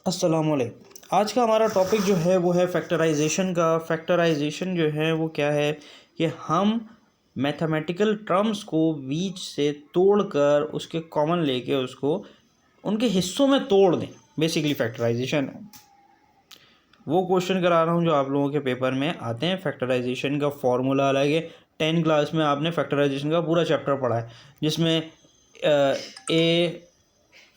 अस्सलाम वालेकुम। आज का हमारा टॉपिक जो है वो है फैक्टराइजेशन का। फैक्टराइजेशन जो है वो क्या है कि हम मैथमेटिकल टर्म्स को बीच से तोड़कर उसके कॉमन लेके उसको उनके हिस्सों में तोड़ दें, बेसिकली फैक्टराइजेशन है। वो क्वेश्चन करा रहा हूँ जो आप लोगों के पेपर में आते हैं। फैक्टराइजेशन का फॉर्मूला अलग है। 10 क्लास में आपने फैक्टराइजेशन का पूरा चैप्टर पढ़ा है, जिसमें ए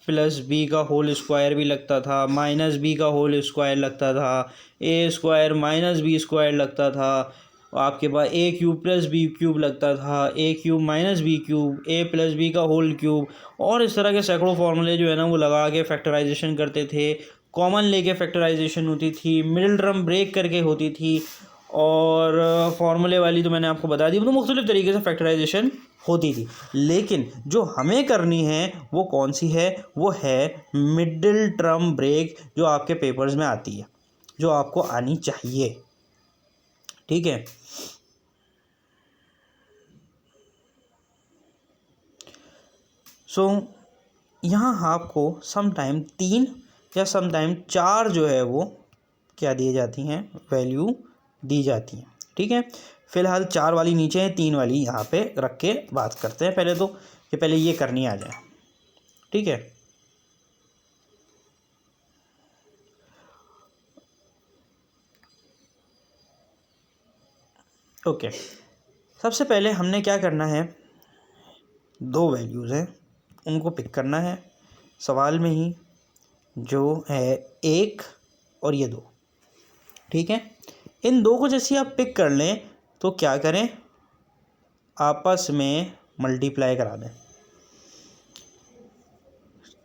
प्लस बी का होल स्क्वायर भी लगता था, माइनस बी का होल स्क्वायर लगता था, ए स्क्वायर माइनस बी स्क्वायर लगता था, आपके पास ए क्यूब प्लस बी क्यूब लगता था, ए क्यूब माइनस बी क्यूब, ए प्लस बी का होल क्यूब, और इस तरह के सैकड़ों फॉर्मूले जो है ना वो लगा के फैक्टराइजेशन करते थे। कॉमन लेके फैक्टराइजेशन होती थी, मिडिल टर्म ब्रेक करके होती थी, और फॉर्मूले वाली तो मैंने आपको बता दी। तो मुख्तलिफ तरीके से फैक्टराइजेशन होती थी, लेकिन जो हमें करनी है वो कौन सी है? वो है मिडिल टर्म ब्रेक, जो आपके पेपर्स में आती है, जो आपको आनी चाहिए। ठीक है, यहाँ आपको समटाइम 3 या समटाइम 4 जो है वो क्या दी जाती हैं, वैल्यू दी जाती हैं। ठीक है, फिलहाल 4 वाली नीचे है, 3 वाली यहाँ पे रख के बात करते हैं। पहले तो पहले ये करनी आ जाए। ठीक है, ओके। सबसे पहले हमने क्या करना है, 2 वैल्यूज़ हैं, उनको पिक करना है सवाल में ही, जो है 1 और ये 2। ठीक है, इन 2 को जैसे आप पिक कर लें तो क्या करें, आपस में मल्टीप्लाई करा दें।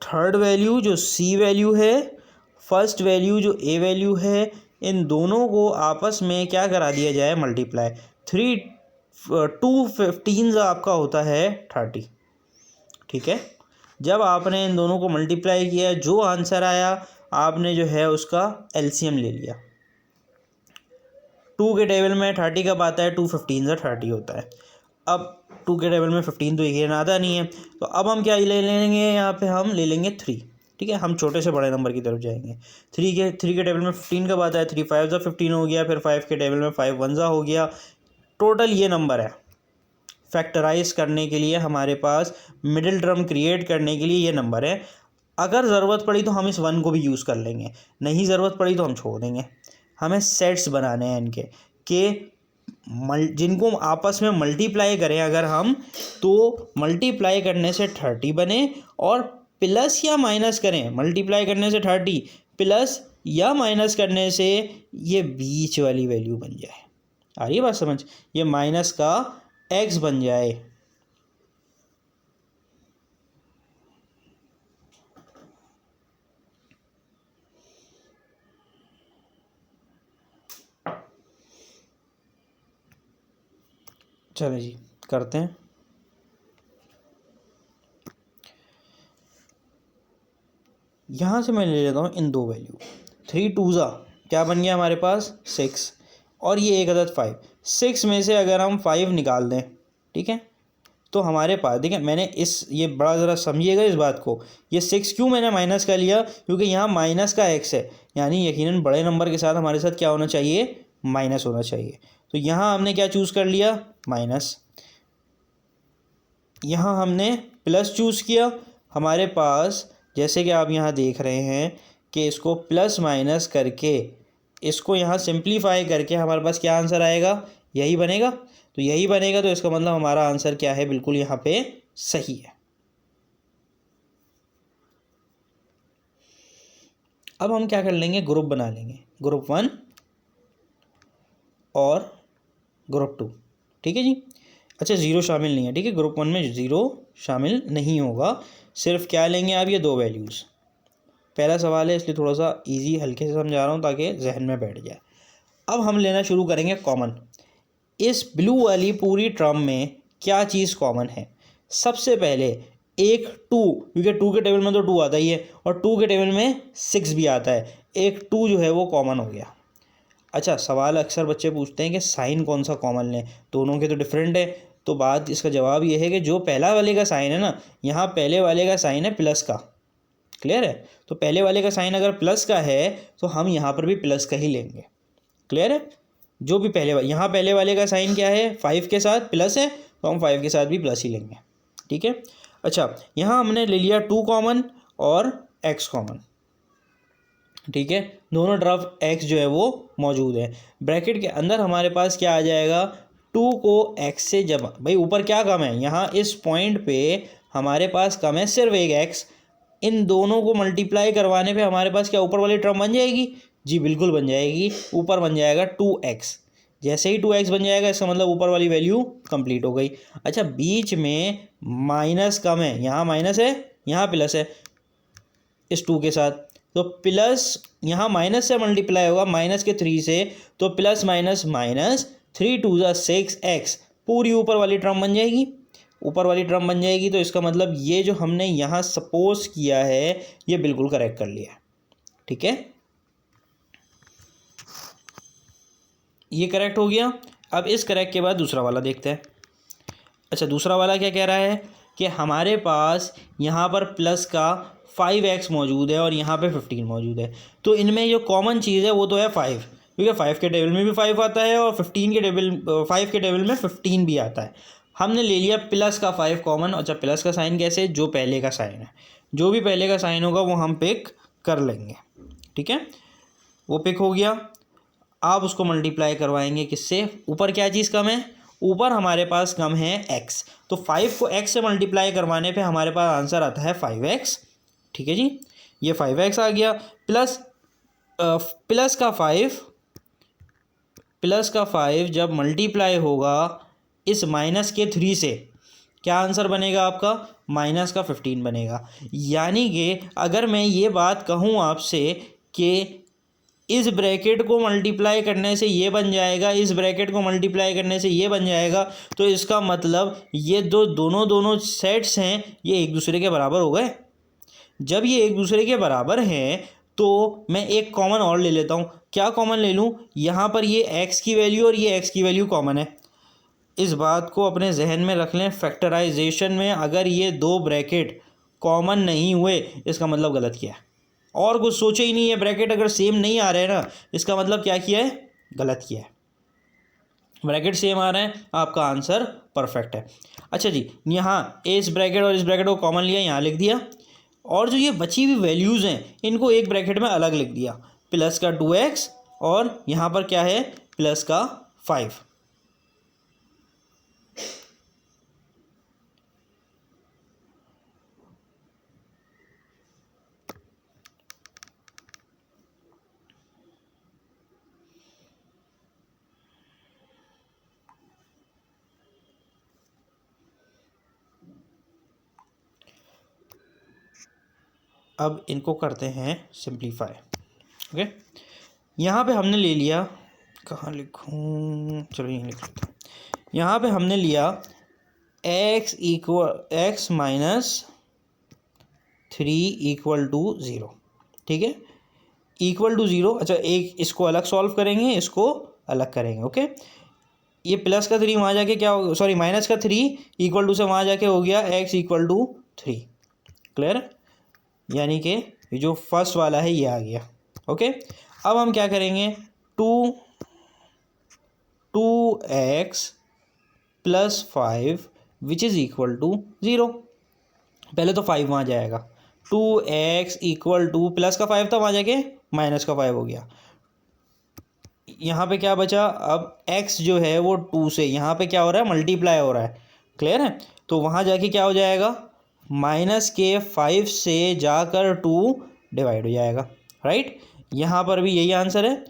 थर्ड वैल्यू जो सी वैल्यू है, फर्स्ट वैल्यू जो ए वैल्यू है, इन दोनों को आपस में क्या करा दिया जाए, मल्टीप्लाई। 2 आपका होता है 30। ठीक है, जब आपने इन दोनों को मल्टीप्लाई किया, जो आंसर आया आपने जो है उसका एलसीएम ले लिया। 2 के टेबल में 30 कब आता है? 2 15 30 होता है। अब 2 के टेबल में 15 तो एक आता नहीं है, तो अब हम क्या ले लेंगे, यहाँ पे हम ले लेंगे 3। ठीक है, हम छोटे से बड़े नंबर की तरफ जाएंगे। 3 के टेबल में 15 कब आता है? 3 5 15 हो गया, फिर 5 के टेबल में 5 1 हो गया। टोटल ये नंबर है। फैक्टराइज करने के लिए हमारे पास, मिडिल टर्म क्रिएट करने के लिए ये नंबर है। अगर ज़रूरत पड़ी तो हम इस 1 को भी यूज़ कर लेंगे, नहीं ज़रूरत पड़ी तो हम छोड़ देंगे। हमें सेट्स बनाने हैं इनके, कि जिनको आपस में मल्टीप्लाई करें अगर हम, तो मल्टीप्लाई करने से 30 बने, और प्लस या माइनस करें, मल्टीप्लाई करने से 30 प्लस या माइनस करने से ये बीच वाली वैल्यू बन जाए। आ रही है बात समझ? ये माइनस का x बन जाए। चलो जी, करते हैं। यहाँ से मैं ले लेता हूँ इन 2 वैल्यू। 3 2 क्या बन गया हमारे पास? 6, और ये एक अदद 5। 6 में से अगर हम 5 निकाल दें, ठीक है, तो हमारे पास, देखिए मैंने ये बड़ा ज़रा समझिएगा इस बात को, ये 6 क्यों मैंने माइनस का लिया, क्योंकि यहाँ माइनस का x है, यानी यकीनन बड़े नंबर के साथ हमारे साथ क्या होना चाहिए, माइनस होना चाहिए। तो यहाँ हमने क्या चूज़ कर लिया, माइनस। यहाँ हमने प्लस चूज़ किया। हमारे पास, जैसे कि आप यहाँ देख रहे हैं, कि इसको प्लस माइनस करके, इसको यहाँ सिंप्लीफाई करके हमारे पास क्या आंसर आएगा, यही बनेगा। तो यही बनेगा, तो इसका मतलब हमारा आंसर क्या है, बिल्कुल यहाँ पे सही है। अब हम क्या कर लेंगे, ग्रुप बना लेंगे, ग्रुप 1 और ग्रुप 2। ठीक है जी। अच्छा, ज़ीरो शामिल नहीं है, ठीक है, ग्रुप 1 में ज़ीरो शामिल नहीं होगा। सिर्फ क्या लेंगे आप, ये 2 वैल्यूज़। पहला सवाल है इसलिए थोड़ा सा इजी हल्के से समझा रहा हूँ ताकि जहन में बैठ जाए। अब हम लेना शुरू करेंगे कॉमन। इस ब्लू वाली पूरी टर्म में क्या चीज़ कॉमन है? सबसे पहले एक 2, क्योंकि 2 के टेबल में तो 2 आता ही है, और 2 के टेबल में 6 भी आता है। एक 2 जो है वो कॉमन हो गया। अच्छा, सवाल अक्सर बच्चे पूछते हैं कि साइन कौन सा कॉमन लें, दोनों के तो डिफरेंट है। तो बात, इसका जवाब ये है कि जो पहला वाले का साइन है ना, यहाँ पहले वाले का साइन है प्लस का, क्लियर है? तो पहले वाले का साइन अगर प्लस का है तो हम यहाँ पर भी प्लस का ही लेंगे। क्लियर है? जो भी यहाँ पहले वाले का साइन क्या है, 5 के साथ प्लस है, तो हम 5 के साथ भी प्लस ही लेंगे। ठीक है। अच्छा, यहाँ हमने ले लिया 2 कॉमन और x कॉमन। ठीक है, दोनों तरफ x जो है वो मौजूद है। ब्रैकेट के अंदर हमारे पास क्या आ जाएगा, 2 को x से जब, भाई ऊपर क्या कम है, यहाँ इस पॉइंट पे हमारे पास कम है सिर्फ एक x। इन दोनों को मल्टीप्लाई करवाने पे हमारे पास क्या ऊपर वाली टर्म बन जाएगी? जी बिल्कुल बन जाएगी। ऊपर बन जाएगा 2x। जैसे ही 2x बन जाएगा इसका मतलब ऊपर वाली वैल्यू कंप्लीट हो गई। अच्छा, बीच में माइनस कम है, यहाँ माइनस है, यहाँ प्लस है इस 2 के साथ, तो प्लस यहाँ माइनस से मल्टीप्लाई होगा माइनस के 3 से, तो प्लस माइनस माइनस, 3 2 ज़ा 6x, पूरी ऊपर वाली टर्म बन जाएगी। ऊपर वाली टर्म बन जाएगी तो इसका मतलब ये जो हमने यहाँ सपोज किया है ये बिल्कुल करेक्ट कर लिया है। ठीक है, ये करेक्ट हो गया। अब इस करेक्ट के बाद दूसरा वाला देखते हैं। अच्छा, दूसरा वाला क्या कह रहा है कि हमारे पास यहाँ पर प्लस का 5x मौजूद है और यहाँ पे 15 मौजूद है, तो इनमें जो कॉमन चीज़ है वो तो है 5, क्योंकि 5 के टेबल में भी 5 आता है और 5 के टेबल में 15 भी आता है। हमने ले लिया प्लस का 5 कॉमन। अच्छा, प्लस का साइन कैसे, जो पहले का साइन है, जो भी पहले का साइन होगा वो हम पिक कर लेंगे। ठीक है, वो पिक हो गया। आप उसको मल्टीप्लाई करवाएंगे किससे, ऊपर क्या चीज़ कम है, ऊपर हमारे पास कम है x, तो 5 को x से मल्टीप्लाई करवाने पे हमारे पास आंसर आता है 5x। ठीक है जी, ये 5x आ गया। प्लस प्लस का 5 जब मल्टीप्लाई होगा इस माइनस के 3 से, क्या आंसर बनेगा आपका, माइनस का 15 बनेगा। यानी कि अगर मैं ये बात कहूँ आपसे कि इस ब्रैकेट को मल्टीप्लाई करने से ये बन जाएगा, इस ब्रैकेट को मल्टीप्लाई करने से ये बन जाएगा, तो इसका मतलब ये दोनों सेट्स हैं ये एक दूसरे के बराबर हो गए। जब ये एक दूसरे के बराबर हैं तो मैं एक कॉमन और ले लेता हूँ। क्या कॉमन ले लूँ, यहाँ पर ये x की वैल्यू और ये x की वैल्यू कॉमन है। इस बात को अपने जहन में रख लें, फैक्टराइजेशन में अगर ये दो ब्रैकेट कॉमन नहीं हुए इसका मतलब गलत किया है, और कुछ सोचे ही नहीं है। ब्रैकेट अगर सेम नहीं आ रहे हैं ना, इसका मतलब क्या किया है, गलत किया है। ब्रैकेट सेम आ रहे हैं, आपका आंसर परफेक्ट है। अच्छा जी, यहाँ इस ब्रैकेट और इस ब्रैकेट को कॉमन लिया, यहाँ लिख दिया, और जो ये बची हुई वैल्यूज़ हैं इनको एक ब्रैकेट में अलग लिख दिया, प्लस का 2x और यहाँ पर क्या है, प्लस का 5। अब इनको करते हैं सिंप्लीफाई। ओके, यहाँ पे हमने ले लिया, कहाँ लिखूँ, चलो यहीं लिख लेता हूँ। यहाँ पे हमने लिया x माइनस 3 इक्वल टू 0। ठीक है, इक्वल टू 0। अच्छा, एक इसको अलग सॉल्व करेंगे, इसको अलग करेंगे। ओके, ये प्लस का 3 वहाँ जाके क्या हो, सॉरी माइनस का 3 इक्वल टू से वहाँ जाके हो गया x इक्वल टू 3। क्लियर, यानी कि ये जो फर्स्ट वाला है ये आ गया। ओके, अब हम क्या करेंगे, 2x plus 5 which is equal to 0। पहले तो 5 वहाँ जाएगा, 2x इक्वल टू प्लस का 5 था, वहाँ जाके माइनस का 5 हो गया। यहाँ पे क्या बचा, अब x जो है वो 2 से यहाँ पे क्या हो रहा है, मल्टीप्लाई हो रहा है। क्लियर है, तो वहाँ जाके क्या हो जाएगा, माइनस के 5 से जाकर 2 डिवाइड हो जाएगा। राइट, यहाँ पर भी यही आंसर है,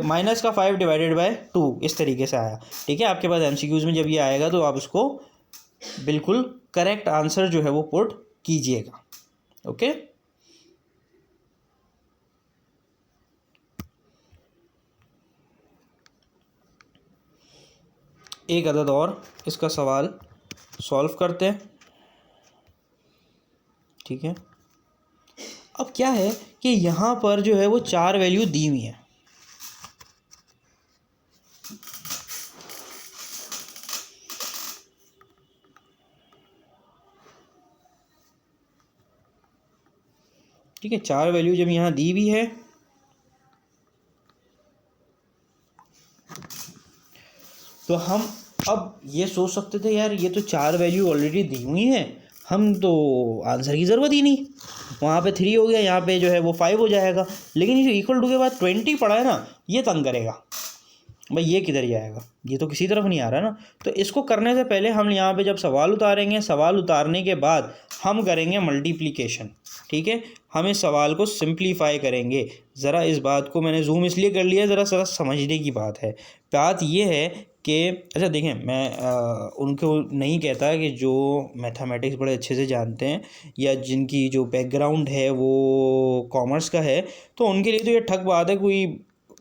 माइनस का 5 डिवाइडेड बाय 2, इस तरीके से आया। ठीक है, आपके पास एमसीक्यूज में जब ये आएगा तो आप उसको बिल्कुल करेक्ट आंसर जो है वो पुट कीजिएगा। ओके, एक अदद और इसका सवाल सॉल्व करते हैं। ठीक है, अब क्या है कि यहाँ पर जो है वो 4 वैल्यू दी हुई है। ठीक है, 4 वैल्यू जब यहाँ दी हुई है तो हम अब ये सोच सकते थे यार ये तो 4 वैल्यू ऑलरेडी दी हुई हैं, हम तो आंसर की ज़रूरत ही नहीं, वहाँ पे 3 हो गया, यहाँ पे जो है वो 5 हो जाएगा। लेकिन ये जो इक्वल टू के बाद 20 पड़ा है ना, ये तंग करेगा भाई, ये किधर जाएगा, ये तो किसी तरफ नहीं आ रहा ना। तो इसको करने से पहले हम यहाँ पे जब सवाल उतारेंगे, सवाल उतारने के बाद हम करेंगे मल्टीप्लिकेशन। ठीक है, हम इस सवाल को सिंप्लीफाई करेंगे। ज़रा इस बात को मैंने जूम इसलिए कर लिया, ज़रा ज़रा समझने की बात है। बात ये है कि अच्छा देखें, मैं उनको नहीं कहता कि जो मैथमेटिक्स बड़े अच्छे से जानते हैं या जिनकी जो बैकग्राउंड है वो कॉमर्स का है, तो उनके लिए तो ये ठक बात है, कोई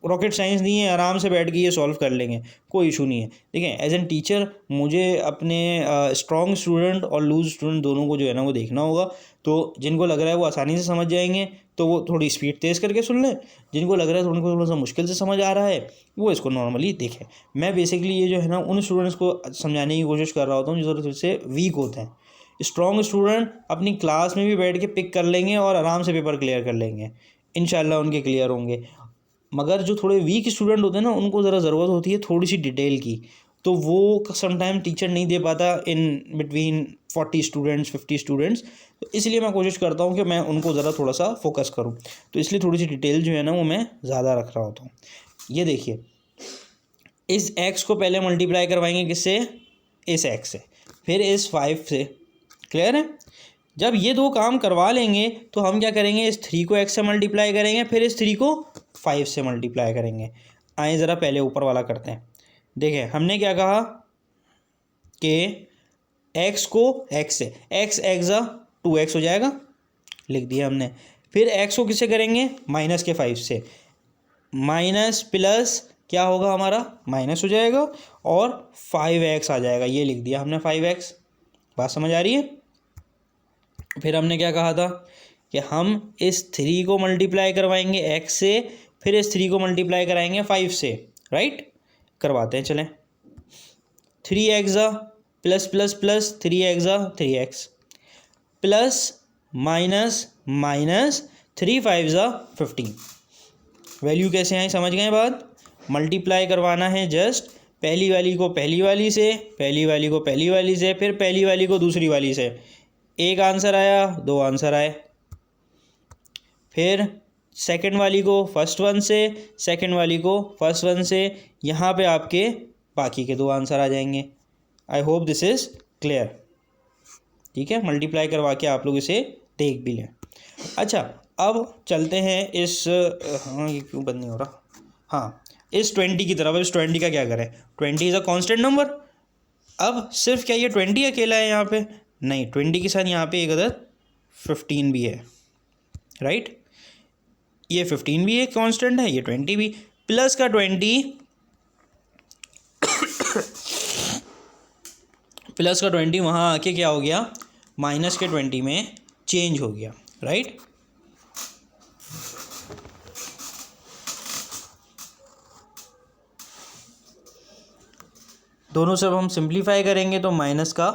रॉकेट साइंस नहीं है, आराम से बैठ के ये सॉल्व कर लेंगे, कोई इशू नहीं है। देखें, एज एन टीचर मुझे अपने स्ट्रॉन्ग स्टूडेंट और लूज स्टूडेंट दोनों को जो है ना वो देखना होगा। तो जिनको लग रहा है वो आसानी से समझ जाएंगे तो वो थोड़ी स्पीड तेज़ करके सुन लें, जिनको लग रहा है तो उनको थोड़ा सा मुश्किल से समझ आ रहा है वो इसको नॉर्मली देखें। मैं बेसिकली ये जो है ना उन स्टूडेंट्स को समझाने की कोशिश कर रहा होता हूँ जो थोड़े से वीक होते हैं। स्ट्रॉन्ग स्टूडेंट अपनी क्लास में भी बैठ के पिक कर लेंगे और आराम से पेपर क्लियर कर लेंगे, इंशाल्लाह उनके क्लियर होंगे। मगर जो थोड़े वीक स्टूडेंट होते हैं ना उनको ज़रा ज़रूरत होती है थोड़ी सी डिटेल की, तो वो समटाइम टीचर नहीं दे पाता इन बिटवीन 40 स्टूडेंट्स 50 स्टूडेंट्स। तो इसलिए मैं कोशिश करता हूँ कि मैं उनको ज़रा थोड़ा सा फोकस करूँ, तो इसलिए थोड़ी सी डिटेल जो है ना वो मैं ज़्यादा रख रहा होता हूँ। ये देखिए, इस x को पहले मल्टीप्लाई करवाएंगे किससे, इस x से, फिर इस 5 से। क्लियर है? जब ये दो काम करवा लेंगे तो हम क्या करेंगे, इस 3 को x से मल्टीप्लाई करेंगे, फिर इस 3 को 5 से मल्टीप्लाई करेंगे। आए ज़रा पहले ऊपर वाला करते हैं। देखें, हमने क्या कहा कि x को x से, x एक्सा 2x हो जाएगा, लिख दिया हमने। फिर x को किससे करेंगे, माइनस के 5 से, माइनस प्लस क्या होगा हमारा, माइनस हो जाएगा, और 5x आ जाएगा, ये लिख दिया हमने 5x। बात समझ आ रही है? फिर हमने क्या कहा था कि हम इस 3 को मल्टीप्लाई करवाएंगे x से, फिर इस 3 को मल्टीप्लाई कराएंगे 5 से। राइट, करवाते हैं चलें। 3 x plus plus plus 3 x 3x plus minus minus 3 5 ज़ा 15। वैल्यू कैसे आई समझ गए बात? मल्टीप्लाई करवाना है जस्ट पहली वाली को पहली वाली से, पहली वाली को पहली वाली से, फिर पहली वाली को दूसरी वाली से। एक आंसर आया, दो आंसर आए। फिर सेकंड वाली को फर्स्ट वन से, सेकंड वाली को फर्स्ट वन से, यहाँ पे आपके बाकी के दो आंसर आ जाएंगे। I hope this is clear. ठीक है, मल्टीप्लाई करवा के आप लोग इसे देख भी लें। अच्छा, अब चलते हैं इस हाँ ये क्यों बंद नहीं हो रहा, हाँ इस 20 की तरफ। इस 20 का क्या करें, 20 इज़ अ कांस्टेंट नंबर। अब सिर्फ क्या ये 20 अकेला है यहाँ पे, नहीं, 20 के साथ यहाँ पे एक अदद 15 भी है। राइट, ये 15 भी एक कांस्टेंट है, ये 20 भी। प्लस का 20 प्लस का 20 वहाँ आके क्या हो गया, माइनस के 20 में चेंज हो गया। राइट, दोनों से अब हम सिंप्लीफाई करेंगे तो माइनस का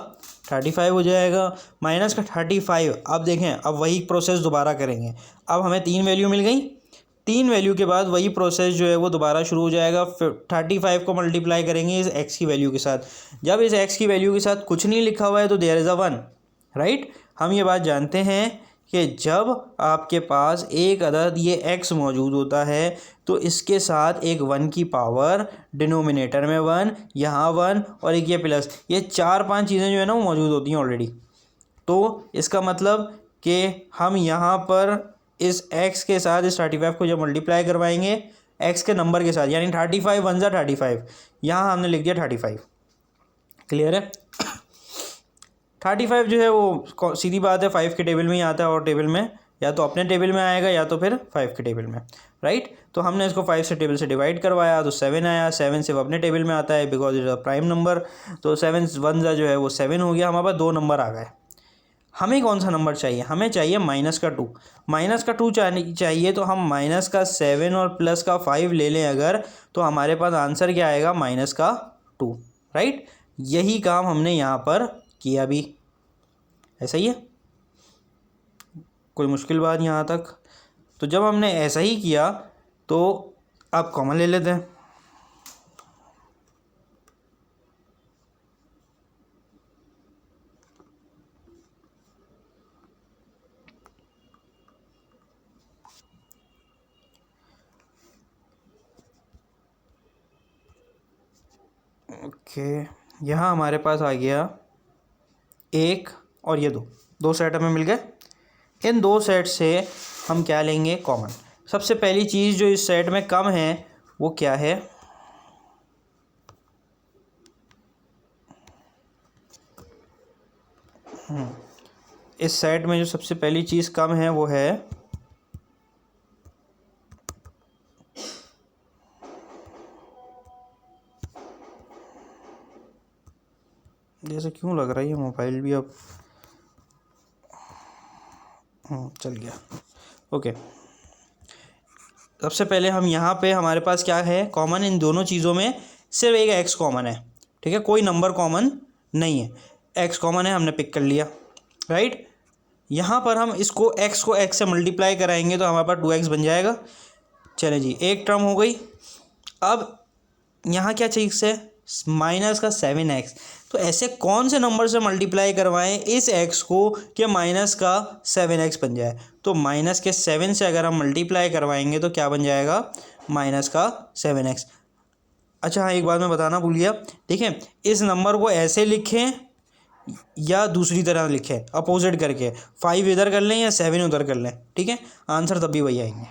35 हो जाएगा। माइनस का 35, अब देखें, अब वही प्रोसेस दोबारा करेंगे। अब हमें 3 वैल्यू मिल गई, 3 वैल्यू के बाद वही प्रोसेस जो है वो दोबारा शुरू हो जाएगा। 35 को मल्टीप्लाई करेंगे इस x की वैल्यू के साथ। जब इस x की वैल्यू के साथ कुछ नहीं लिखा हुआ है तो देयर इज़ अ 1। राइट, हम ये बात जानते हैं कि जब आपके पास एक अदद ये x मौजूद होता है तो इसके साथ एक 1 की पावर, डिनोमिनेटर में 1, यहाँ 1 और एक ये प्लस, ये 4-5 चीज़ें जो है ना वो मौजूद होती हैं ऑलरेडी। तो इसका मतलब कि हम यहाँ पर इस x के साथ इस 35 को जब मल्टीप्लाई करवाएंगे x के नंबर के साथ, यानी 35 1 ज़ा 35, यहाँ हमने लिख दिया 35। क्लियर है? 35 जो है वो सीधी बात है 5 के टेबल में ही आता है, और टेबल में या तो अपने टेबल में आएगा या तो फिर 5 के टेबल में। राइट, तो हमने इसको 5 से टेबल से डिवाइड करवाया तो 7 आया। 7 सिर्फ अपने टेबल में आता है because it is a prime number, तो 7 1 ज़ा जो है वो 7 हो गया। हमारे पास 2 नंबर आ गए। हमें कौन सा नंबर चाहिए, हमें चाहिए माइनस का 2। माइनस का 2 चाहिए तो हम माइनस का 7 और प्लस का 5 ले लें अगर, तो हमारे पास आंसर क्या आएगा, माइनस का 2। राइट, यही काम हमने यहाँ पर किया भी, ऐसा ही है। कोई मुश्किल बात यहाँ तक? तो जब हमने ऐसा ही किया तो अब कॉमन ले लेते हैं। ओके, यहाँ हमारे पास आ गया 1 और ये 2 सेट हमें मिल गए। इन 2 सेट से हम क्या लेंगे? कॉमन। सबसे पहली चीज़ जो इस सेट में कम है वो क्या है? इस सेट में जो सबसे पहली चीज़ कम है वो है जैसे क्यों लग रहा है ये मोबाइल भी अब चल गया। ओके, सबसे पहले हम यहाँ पे हमारे पास क्या है कॉमन? इन दोनों चीज़ों में सिर्फ एक एक्स कॉमन है, ठीक है, कोई नंबर कॉमन नहीं है। एक्स कॉमन है, हमने पिक कर लिया, राइट। यहाँ पर हम इसको एक्स को एक्स से मल्टीप्लाई कराएंगे तो हमारे पास 2x बन जाएगा। चले जी, एक टर्म हो गई। अब यहाँ क्या चीज़ है? माइनस का 7x। तो ऐसे कौन से नंबर से मल्टीप्लाई करवाएं इस x को कि माइनस का 7x बन जाए? तो माइनस के 7 से अगर हम मल्टीप्लाई करवाएंगे तो क्या बन जाएगा? माइनस का 7x। अच्छा हाँ, एक बात मैं बताना भूल गया, ठीक है, इस नंबर को ऐसे लिखें या दूसरी तरह लिखें, अपोजिट करके 5 इधर कर लें या 7 उधर कर लें, ठीक है, आंसर तब भी वही आएंगे।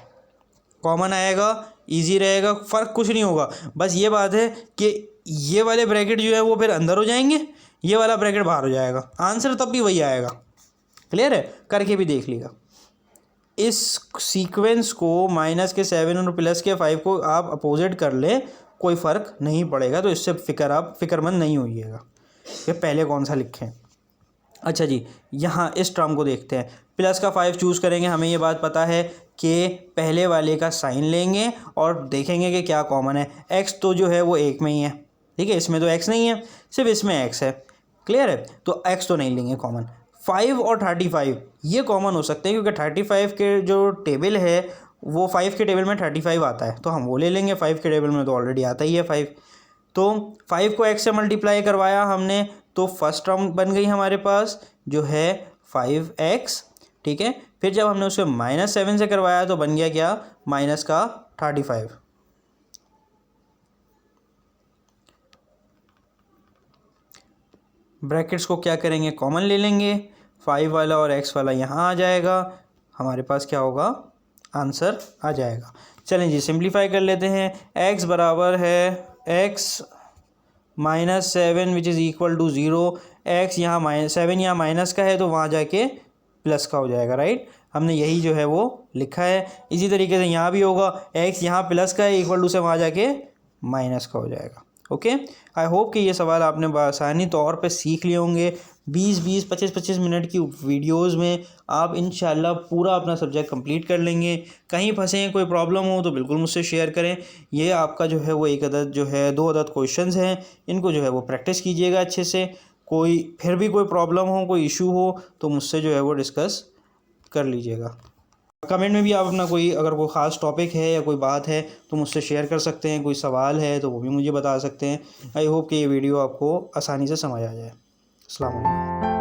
कॉमन आएगा, इजी रहेगा, फ़र्क कुछ नहीं होगा। बस ये बात है कि ये वाले ब्रैकेट जो है वो फिर अंदर हो जाएंगे, ये वाला ब्रैकेट बाहर हो जाएगा, आंसर तब भी वही आएगा। क्लियर है? करके भी देख लीजिएगा। इस सीक्वेंस को माइनस के 7 और प्लस के 5 को आप अपोजिट कर लें, कोई फ़र्क नहीं पड़ेगा। तो इससे फ़िक्रमंद नहीं होइएगा कि पहले कौन सा लिखें। अच्छा जी, यहाँ इस टर्म को देखते हैं। प्लस का 5 चूज़ करेंगे, हमें ये बात पता है कि पहले वाले का साइन लेंगे और देखेंगे कि क्या कॉमन है। x तो जो है वो एक में ही है, ठीक है, इसमें तो x नहीं है, सिर्फ इसमें x है। क्लियर है? तो x तो नहीं लेंगे कॉमन। 5 और 35 ये कॉमन हो सकते हैं क्योंकि 35 के जो टेबल है वो 5 के टेबल में 35 आता है, तो हम वो ले लेंगे। 5 के टेबल में तो ऑलरेडी आता ही है 5। तो 5 को x से मल्टीप्लाई करवाया हमने तो फर्स्ट टर्म बन गई हमारे पास जो है 5x, ठीक है। फिर जब हमने उसे -7 से करवाया तो बन गया क्या? माइनस का 35। ब्रैकेट्स को क्या करेंगे? कॉमन ले लेंगे। 5 वाला और x वाला यहाँ आ जाएगा, हमारे पास क्या होगा? आंसर आ जाएगा। चलें जी, सिंप्लीफाई कर लेते हैं। x बराबर है x -7 which is equal to 0। x यहाँ -7 यहाँ माइनस का है तो वहाँ जाके प्लस का हो जाएगा, राइट। हमने यही जो है वो लिखा है। इसी तरीके से यहाँ भी होगा, x यहाँ प्लस का है इक्वल टू से वहाँ जाके माइनस का हो जाएगा। ओके, आई होप कि ये सवाल आपने आसानी तौर पे सीख लिए होंगे। 20-20, 25-25 मिनट की वीडियोस में आप इंशाल्लाह पूरा अपना सब्जेक्ट कंप्लीट कर लेंगे। कहीं फंसे हैं, कोई प्रॉब्लम हो तो बिल्कुल मुझसे शेयर करें। ये आपका जो है वो एक अदद जो है 2 अदद क्वेश्चंस हैं, इनको जो है वो प्रैक्टिस कीजिएगा अच्छे से। कोई फिर भी कोई प्रॉब्लम हो, कोई इशू हो तो मुझसे जो है वो डिस्कस कर लीजिएगा। कमेंट में भी आप अपना कोई अगर कोई ख़ास टॉपिक है या कोई बात है तो मुझसे शेयर कर सकते हैं। कोई सवाल है तो वो भी मुझे बता सकते हैं। आई होप कि ये वीडियो आपको आसानी से समझ आ जाए। अस्सलाम वालेकुम।